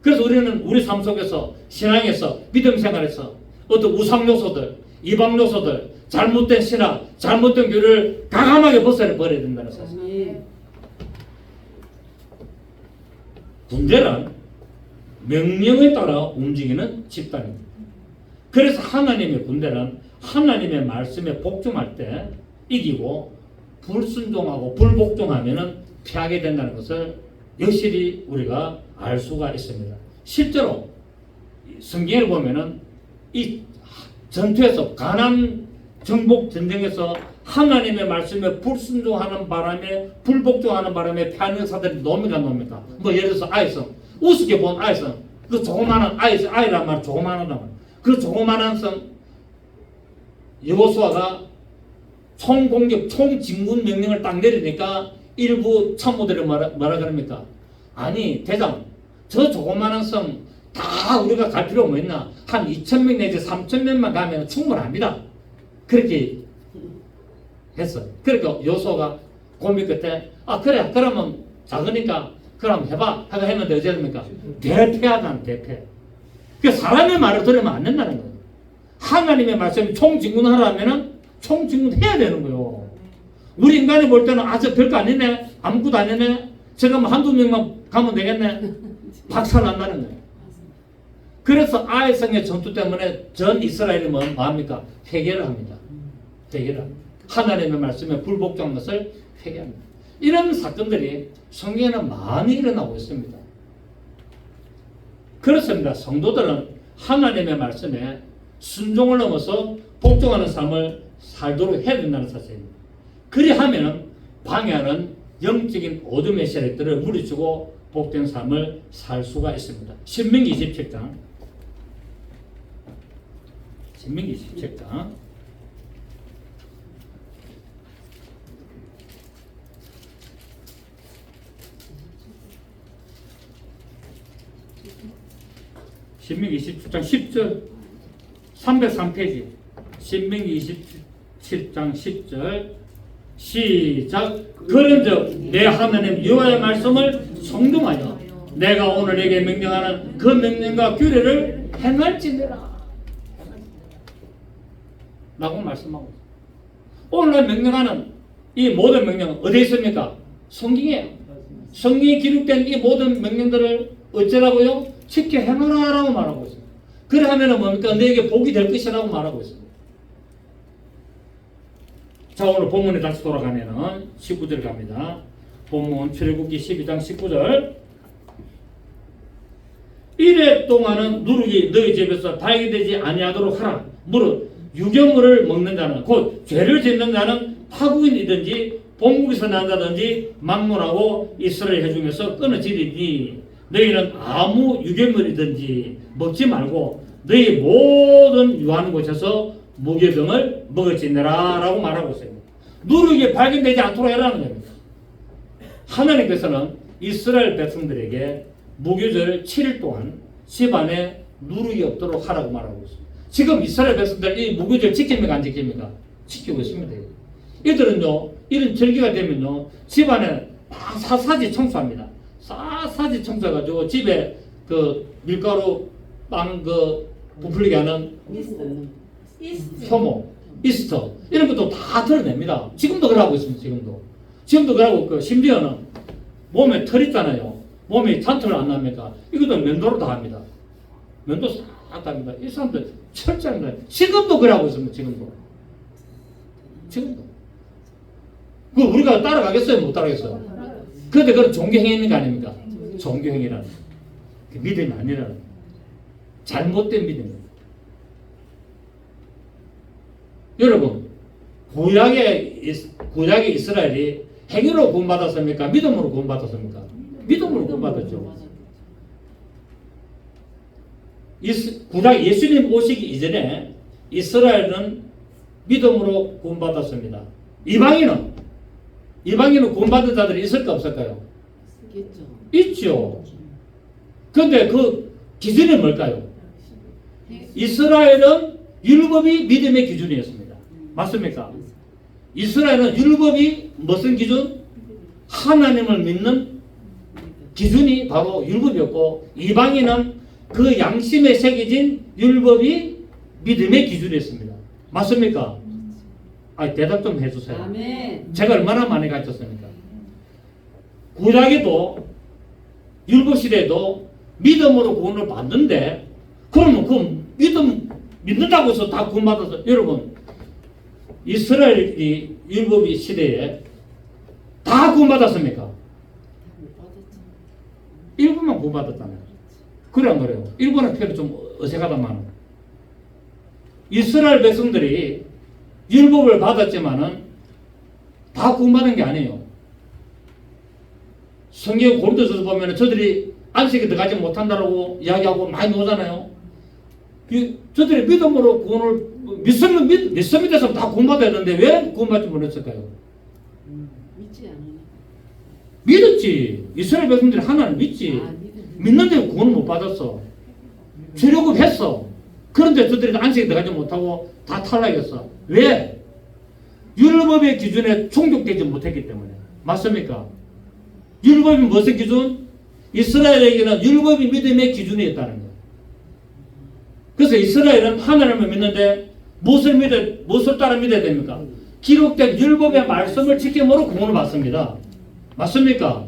그래서 우리는 우리 삶 속에서 신앙에서 믿음 생활에서 어떤 우상 요소들, 이방 요소들, 잘못된 신학, 잘못된 교리를 과감하게 벗어내 버려야 된다는 사실. 군대란 명령에 따라 움직이는 집단입니다. 그래서 하나님의 군대는 하나님의 말씀에 복종할 때 이기고 불순종하고 불복종하면은 피하게 된다는 것을 여실히 우리가 알 수가 있습니다. 실제로 성경을 보면은 이 전투에서 가나안 정복 전쟁에서 하나님의 말씀에 불순종하는 바람에 불복종하는 바람에 피하는 사들이 놉니까? 뭐 예를 들어서 아이성, 우습게 본 아이성, 그 조그마한 아이란 말, 조그마하단 말, 그 조그마한 성 여호수아가 총공격, 총진군 명령을 딱 내리니까 일부 참모들이 뭐라 그럽니까? 아니 대장, 저 조그마한 성 다 우리가 갈 필요가 뭐 있나? 한 2,000명 내지 3,000명만 가면 충분합니다. 그렇게 했어. 그러니까 여호수아가 고민 끝에 그래 그러면 작으니까 그럼 해봐 하고 했는데 어찌 됩니까? 대패하다는 대패. 그 사람의 말을 들으면 안 된다는 거예요. 하나님의 말씀이 총진군하라면은 총진군해야 되는 거예요. 우리 인간이 볼 때는 저 별거 아니네, 아무것도 아니네, 제가 뭐 한두 명만 가면 되겠네, 박살난다는 거예요. 그래서 아이성의 전투 때문에 전 이스라엘이 뭐합니까? 회개를 합니다. 회개를 합니다. 하나님의 말씀에 불복종한 것을 회개합니다. 이런 사건들이 성경에는 많이 일어나고 있습니다. 그렇습니다. 성도들은 하나님의 말씀에 순종을 넘어서 복종하는 삶을 살도록 해야 된다는 사실입니다. 그리하면 방해하는 영적인 어둠의 세력들을 물리치고 복된 삶을 살 수가 있습니다. 신명기 27장 신명기 27장 27장 10절 303페이지 신명기 27장 10절 시작. 그런즉 내 하나님 여호와의 말씀을 성동하여 내가 오늘 내게 명령하는 그 명령과 규례를 행할지니라 라고 말씀하고, 오늘 명령하는 이 모든 명령은 어디에 있습니까? 성경이에요. 성경에 기록된 이 모든 명령들을 어쩌라고요? 지켜 행하라라고 말하고 있습니다. 그래 하면은 뭡니까? 너에게 복이 될 것이라고 말하고 있습니다. 자, 오늘 본문에 다시 돌아가면은 19절 갑니다. 본문 출애굽기 12장 19절. 이래 동안은 누룩이 너희 집에서 발견되지 아니하도록 하라. 무릇 유경물을 먹는 자는, 곧 죄를 짓는 자는 타국인이든지 본국에서 난다든지 막론하고 이스라엘 회중에서 끊어지리니 너희는 아무 유괴물이든지 먹지 말고 너희 모든 유한 곳에서 무교병을 먹을지니라 라고 말하고 있어요. 누룩이 발견되지 않도록 해라는 겁니다. 하나님께서는 이스라엘 백성들에게 무교절 7일 동안 집안에 누룩이 없도록 하라고 말하고 있습니다. 지금 이스라엘 백성들 이 무교절 지킵니까 안 지킵니까? 지키고 있습니다. 이들은요, 이런 절기가 되면요 집안에 사사지 청소합니다. 사사지 청소해가지고 집에 그 밀가루 빵 부풀리게 하는 효모, 이스터 이런 것도 다 털어냅니다. 지금도 그러고 있습니다. 지금도 그러고 심지어는 몸에 털 있잖아요. 몸에 잔털 안 납니까? 이것도 면도로 다 합니다. 면도 싹 다 합니다. 이 사람들 철저합니다. 지금도 그러고 있습니다. 지금도. 그 우리가 따라가겠어요? 못 따라가겠어요? 그런데 그건 종교행위가 아닙니까? 종교행위라는 그 믿음이 아니라는 잘못된 믿음입니다. 여러분, 구약의 이스라엘이 행위로 구원받았습니까? 믿음으로 구원받았습니까? 믿음으로 구원받았죠. 구약 예수님 오시기 이전에 이스라엘은 믿음으로 구원받았습니다. 이방인은 구원받은 자들이 있을까 없을까요? 있죠. 그런데 그 기준이 뭘까요? 이스라엘은 율법이 믿음의 기준이었습니다. 맞습니까? 이스라엘은 율법이 무슨 기준? 하나님을 믿는 기준이 바로 율법이었고, 이방인은 그 양심에 새겨진 율법이 믿음의 기준이었습니다. 맞습니까? 아, 대답 좀 해주세요. 아멘. 제가 얼마나 많이 가르쳤습니까? 구약에도 율법시대에도 믿음으로 구원을 받는데 그러면 그 믿는다고 해서 다 구원받아서 여러분 이스라엘이 율법이 시대에 다 구원받았습니까? 못 받았죠. 일부만 구원받았잖아요. 그래 안 그래요? 일부는 표현이 좀 어색하다만 이스라엘 백성들이 율법을 받았지만은 다 구원받은 게 아니에요. 성경 고린도서에서 보면 저들이 안식에 들어가지 못한다라고 이야기하고 많이 나오잖아요. 저들이 믿음으로 구원을 믿음이 돼서 다 구원받아야 되는데 왜 구원받지 못했을까요? 믿지 않으니까. 믿었지. 이스라엘 백성들이 하나님 믿지. 믿는데 구원을 못 받았어. 출애굽 했어. 그런데 저들이 안식에 들어가지 못하고 다 탈락했어. 왜? 율법의 기준에 충족되지 못했기 때문에. 맞습니까? 율법이 무엇의 기준? 이스라엘에게는 율법이 믿음의 기준이었다는 거예요. 그래서 이스라엘은 하나님을 믿는데 무엇을 따라 믿어야 됩니까? 기록된 율법의 말씀을 지킴으로 구원을 받습니다. 맞습니까?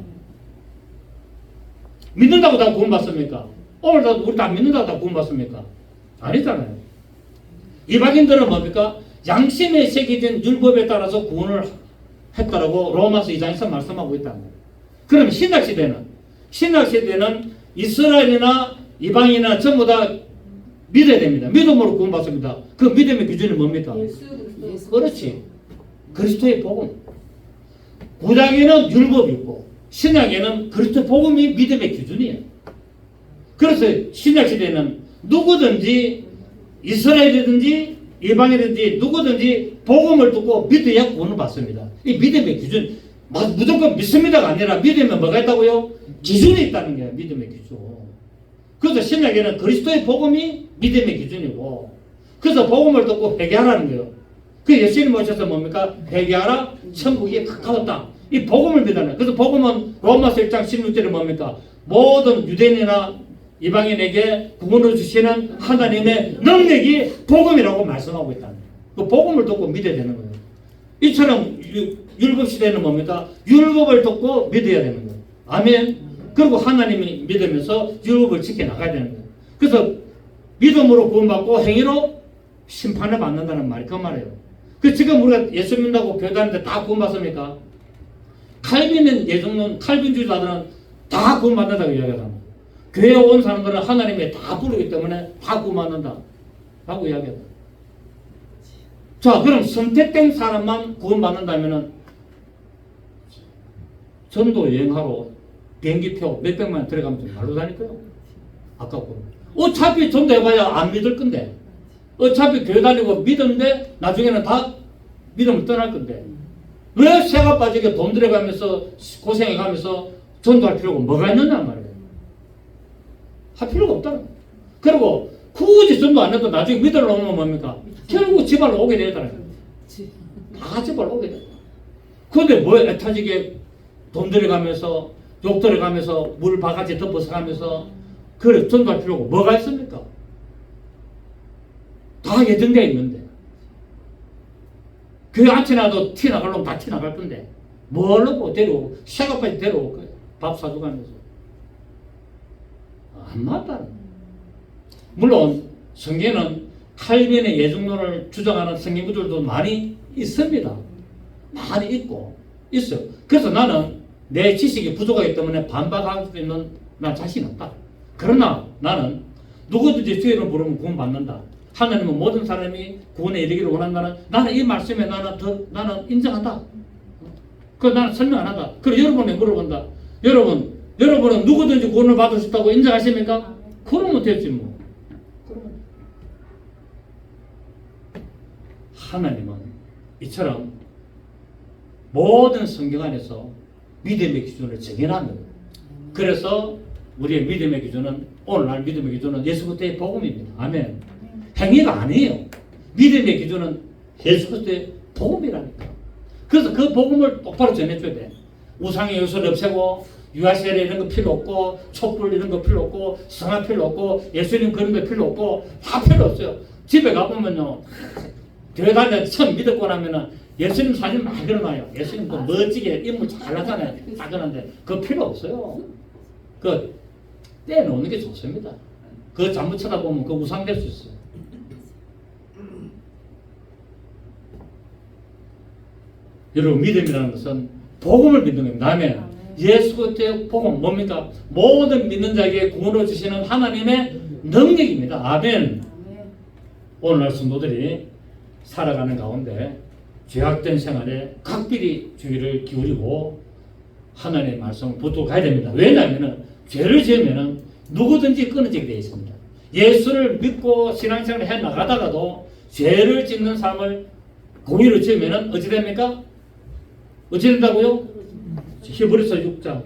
믿는다고 다 구원 받습니까? 오늘 우리 다 믿는다고 다 구원 받습니까? 아니잖아요. 이방인들은 뭡니까? 양심에 새겨진 율법에 따라서 구원을 했다라고 로마서 2장에서 말씀하고 있다는 거예요. 그럼 신약시대는 이스라엘이나 이방인이나 전부 다 믿어야 됩니다. 믿음으로 구원받습니다. 그 믿음의 기준이 뭡니까? 예수 그렇지. 그리스도의 복음. 구약에는 율법이 있고 신약에는 그리스도 복음이 믿음의 기준이에요. 그래서 신약시대는 누구든지 이스라엘이든지 이방이든지 누구든지 복음을 듣고 믿어야 구원을 받습니다. 이 믿음의 기준, 무조건 믿습니다가 아니라 믿으면 뭐가 있다고요? 기준이 있다는 게 믿음의 기준. 그래서 신약에는 그리스도의 복음이 믿음의 기준이고, 그래서 복음을 듣고 회개하라는 거예요. 그 예수님 오셔서 뭡니까? 회개하라, 천국이 가까웠다. 이 복음을 믿어요. 그래서 복음은 로마서 1장 16절에 뭡니까? 모든 유대인이나 이방인에게 구원을 주시는 하나님의 능력이 복음이라고 말씀하고 있다는 거예요. 그 복음을 듣고 믿어야 되는 거예요. 이처럼 율법 시대는 뭡니까? 율법을 듣고 믿어야 되는 거예요. 아멘. 그리고 하나님이 믿으면서 율법을 지켜나가야 되는 거예요. 그래서 믿음으로 구원받고 행위로 심판을 받는다는 말이 그 말이에요. 그 지금 우리가 예수 믿는다고 교회다니는데 다 구원받습니까? 칼빈은 예정론 칼빈주의자들은 다 구원받는다고 이야기하잖아요. 교회에 온 사람들은 하나님이 다 부르기 때문에 다 구원받는다 라고 이야기하다. 자, 그럼 선택된 사람만 구원받는다면은 전도 여행하러 비행기표 몇백만 원 들어가면 말로 다닐까요? 아깝고. 어차피 전도해봐야 안 믿을 건데. 어차피 교회 다니고 믿었는데 나중에는 다 믿음을 떠날 건데. 왜 새가 빠지게 돈 들어가면서 고생해가면서 전도할 필요가 뭐가 있느냐 말이에요. 할 필요가 없다는 거예요. 그리고 굳이 전도 안 해도 나중에 믿으러 오면 뭡니까? 결국 집알로 오게 되더라는 거예요. 다 집알로 오게 돼요. 그런데 뭐 애타지게 돈 들어가면서 욕 들어가면서 물 바가지 덮어서 가면서 그래 전도할 필요가 뭐가 있습니까? 다 예정되어 있는데 교회 앉혀 놔도 티 나가려면 다 티 나갈 건데 뭘로 데려오고 새가까지 데려올 거예요. 밥 사주고 하면서 안 맞다는 거예요. 물론 성경에는 칼빈의 예정론을 주장하는 성경 구절도 많이 있습니다. 많이 있고 있어요. 그래서 나는 내 지식이 부족하기 때문에 반박할 수 있는 난 자신 없다. 그러나 나는 누구든지 주의 이름 부르면 구원 받는다. 하나님은 모든 사람이 구원에 이르기를 원한다는 나는 이 말씀에 나는 인정한다. 그 나는 설명 안 한다. 그리고 여러분이 물어본다. 여러분은 누구든지 구원을 받을 수 있다고 인정하십니까? 그러면 됐지 뭐. 하나님은 이처럼 모든 성경 안에서 믿음의 기준을 정해놨는 거예요. 그래서 우리의 믿음의 기준은 오늘날 믿음의 기준은 예수 그리스도의 복음입니다. 아멘. 행위가 아니에요. 믿음의 기준은 예수 그리스도의 복음이라니까. 그래서 그 복음을 똑바로 전해줘야 돼. 우상의 요소를 없애고 유아세례 이런 거 필요 없고 촛불 이런 거 필요 없고 성화 필요 없고 예수님 그런 거 필요 없고 다 필요 없어요. 집에 가보면요, 교회 다닐 때 처음 믿었고 나면은 예수님 사진 많이 그려놔요. 예수님 또 멋지게 인물 잘 나타나요. 다 그러는데 그거 필요 없어요. 그 떼놓는 게 좋습니다. 그거 잘못 쳐다보면 그 우상될 수 있어요. 여러분, 믿음이라는 것은 복음을 믿는 겁니다. 아멘. 예수 그리스도의 복음 뭡니까? 모든 믿는 자에게 구원을 주시는 하나님의 능력입니다. 아멘. 오늘날 성도들이 살아가는 가운데 죄악된 생활에 각별히 주의를 기울이고 하나님의 말씀을 붙들고 가야 됩니다. 왜냐하면 죄를 지으면 누구든지 끊어지게 되어 있습니다. 예수를 믿고 신앙생활을 해 나가다가도 죄를 짓는 삶을 공의로 지으면 어찌 됩니까? 어찌 된다고요? 히브리서 6장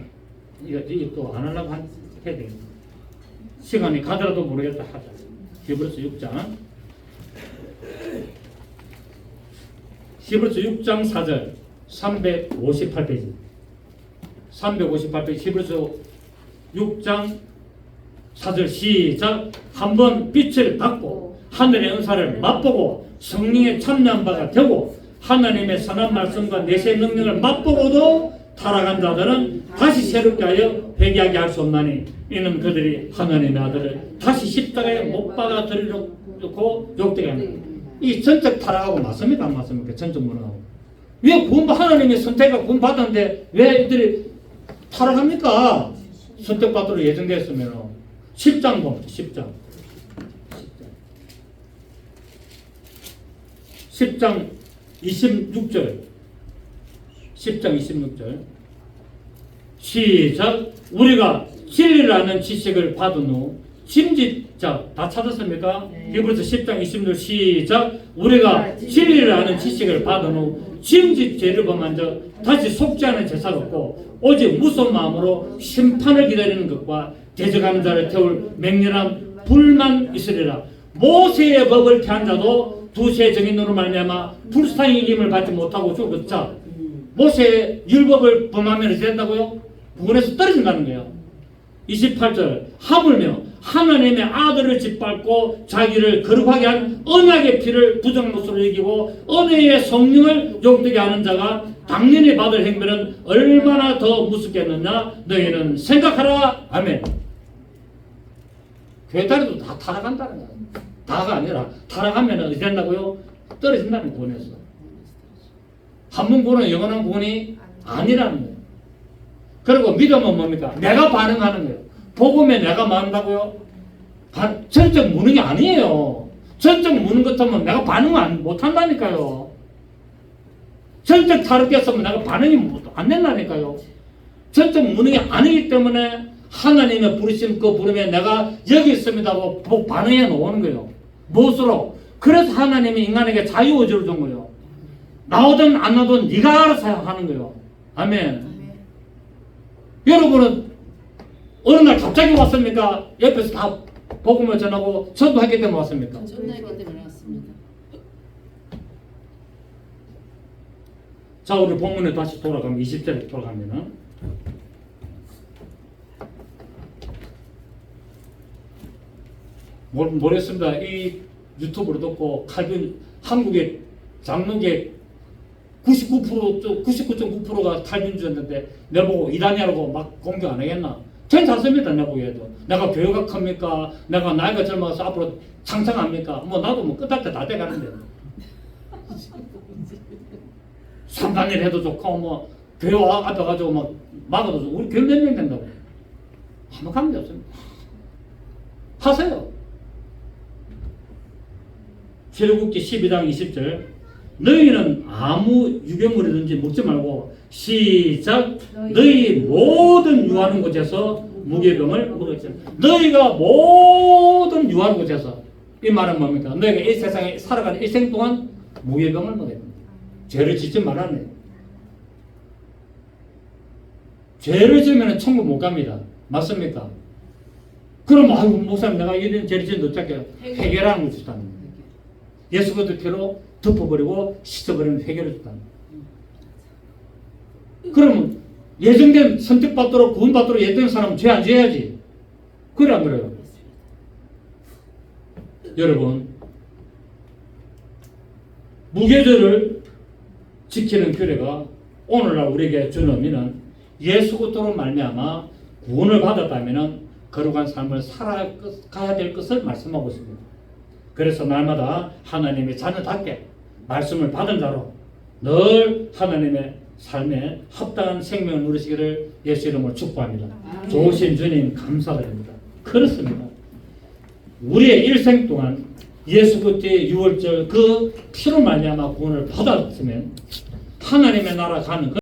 이거 또 안 하려고 해야 되겠다. 시간이 가더라도 모르겠다 하자. 히브리서 6장 히브리서 6장 4절 358페이지 358페이지 히브리서 6장 4절 시작. 한번 빛을 받고 하늘의 은사를 맛보고 성령의 참여한 바가 되고 하나님의 선한 말씀과 내세의 능력을 맛보고도 타락한 자들은 다시 새롭게 하여 회개하게 할 수 없나니 이는 그들이 하나님의 아들을 다시 십자가에 못 박아 들이놓고 욕되게 합니다. 이 전적 타락하고 맞습니까? 안 맞습니까? 전적 무능하고. 왜 하나님의 선택을 구원받았는데 왜 이들이 타락합니까? 선택받도록 예정됐으면 10장 봅니다. 10장 26절 10장 26절 시작. 우리가 진리를 아는 지식을 받은 후 짐짓자 다 찾았습니까? 히브리서 10장 26절 시작. 우리가 진리를 아는 지식을 받은 후 짐짓 죄를 범한 적 다시 속지 않은 제사가 없고 오직 무서운 마음으로 심판을 기다리는 것과 대적하는 자를 태울 맹렬한 불만 있으리라. 모세의 법을 피한 자도 두세 증인으로 말미암아 불쌍히 이김을 받지 못하고 죽었자 모세의 율법을 범하면 어떻게 된다고요? 구원에서 떨어진다는 거예요. 28절 하물며 하나님의 아들을 짓밟고 자기를 거룩하게 한 언약의 피를 부정한 것으로 여기고 은혜의 성령을 욕되게 하는 자가 당연히 받을 행위는 얼마나 더 무섭겠느냐 너희는 생각하라. 아멘. 교회 다니도 다 타락한다는 거예요. 다가 아니라 타락하면 어떻게 된다고요? 떨어진다는 구원에서. 한 번 구원은 영원한 구원이 아니라는 거예요. 그리고 믿음은 뭡니까? 내가 반응하는 거예요. 복음에 내가 만다고요? 전적 무능이 아니에요. 전적 무능 같으면 내가 반응 못한다니까요. 전적 타락했으면 내가 반응이 안 된다니까요. 전적 무능이 아니기 때문에 하나님의 부르심 그 부름에 내가 여기 있습니다 하고 반응해 놓는 거예요. 무엇으로? 그래서 하나님이 인간에게 자유의지를 준 거예요. 나오든 안 나오든 네가 알아서 하는 거예요. 아멘. 여러분은 어느 날 갑자기 왔습니까? 옆에서 다 복음을 전하고 전도했기 때문에 왔습니까? 전도했기 때문에 왔습니다. 자, 우리 본문에 다시 돌아가면 20절에 돌아가면은 모르겠습니다. 이 유튜브로 듣고 칼빈 한국의 장로계 99.9%가 칼빈주였는데 내보고 이단이라고 막 공격 안 하겠나? 괜찮습니다. 내보기에도 내가 교회가 큽니까? 내가 나이가 젊어서 앞으로 창창합니까? 뭐 나도 뭐 끝날 때 다 돼가는데 3단일 해도 좋고 뭐 교회 앞에 가지고 막 막아도 좋고 우리 교회 몇 명 된다고? 아무 관계 없습니다. 하세요. 출애굽기 12장 20절 너희는 아무 유괴물이든지 먹지 말고 시작. 너희 모든 유하는 곳에서 무교병을 먹었지. 너희가 모든 유하는 곳에서 이 말은 뭡니까? 너희가 이 세상에 살아가는 일생 동안 무교병을 먹어야 됩니다. 죄를 짓지 말라는 죄를 지으면 천국 못 갑니다. 맞습니까? 그럼 아이고 목사님 내가 이런 죄를 지은데 어떻게 해결하는 것이 있다는 거예요. 예수 그리스도 피로 덮어버리고 씻어버리는 해결을 줬다는 거예요. 그러면 예정된 선택받도록 구원받도록 예정된 사람은 죄 안 지어야지. 그래 안 그래요? 여러분 무교절을 지키는 규례가 오늘날 우리에게 주는 의미는 예수 그리스도로 말미암아 구원을 받았다면은 거룩한 삶을 살아가야 될 것을 말씀하고 있습니다. 그래서 날마다 하나님의 자녀답게 말씀을 받은 자로 늘 하나님의 삶에 합당한 생명을 누리시기를 예수 이름으로 축복합니다. 아멘. 좋으신 주님 감사드립니다. 그렇습니다. 우리의 일생 동안 예수 그리스도의 유월절 그 피로 말미암아 구원을 받았으면 하나님의 나라 가는